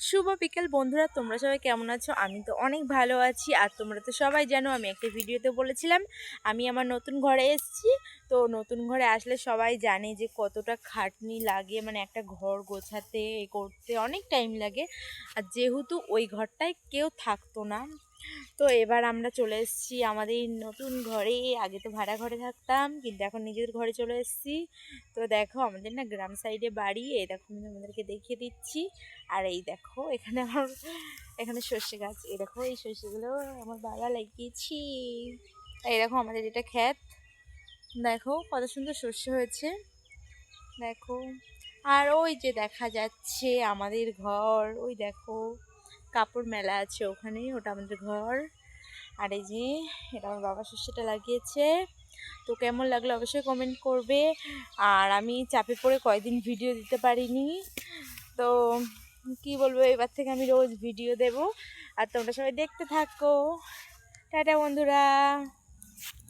শুভ বিকেল বন্ধুরা, তোমরা সবাই কেমন আছো? আমি তো অনেক ভালো আছি। আর তোমরা তো সবাই জানো আমি একটা ভিডিওতে বলেছিলাম আমি আমার নতুন ঘরে এসেছি। তো নতুন ঘরে আসলে সবাই জানে যে কতটা খাটনি লাগে, মানে একটা ঘর গোছাতে করতে অনেক টাইম লাগে। আর যেহেতু ওই ঘরটায় কেউ থাকতো না, তো এবার আমরা চলে এসেছি আমাদের নতুন ঘরে। আগে তো ভাড়া ঘরে থাকতাম, কিন্তু এখন নিজের ঘরে চলে এসেছি। তো দেখো আমাদের না গ্রাম সাইডে বাড়ি, এই দেখো আমি তোমাদেরকে দেখিয়ে দিচ্ছি। আর এই দেখো এখানে সর্ষে গাছ, এই দেখো এই সর্ষেগুলো আমার বাবা লাগিয়েছি। এই দেখো আমাদের এটা ক্ষেত, দেখো কত সুন্দর সর্ষে হয়েছে, দেখো। আর ওই যে দেখা যাচ্ছে আমাদের ঘর, ওই দেখো কাপড় মেলা আছে ওখানে, ওটা আমাদের ঘর। আর এই যে এটা আমার বাবা সর্ষেটা লাগিয়েছে। তো কেমন লাগলো অবশ্যই কমেন্ট করবে। আর আমি চাপে পড়ে কয়েকদিন ভিডিও দিতে পারিনি, তো কি বলবো, এবার থেকে আমি রোজ ভিডিও দেব। আর তোমরা সবাই দেখতে থাকো। টাটা বন্ধুরা।